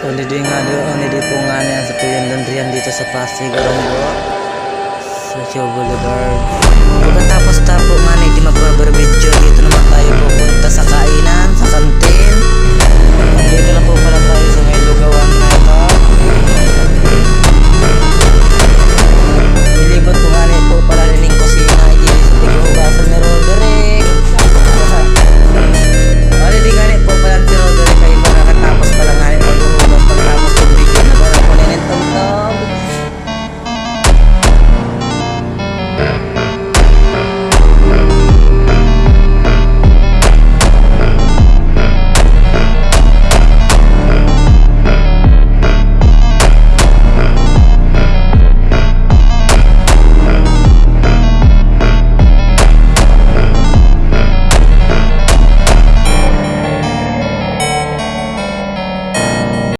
Uli di po nga na yan sa Tuyan Laundryan dito sa Pasig, Oronggo, Social Boulevard. Pagkatapos tapo nga na di magbarbarbidyo, dito naman tayo pupunta sa kainan, sa kantin. Dito na po pala tayo sa may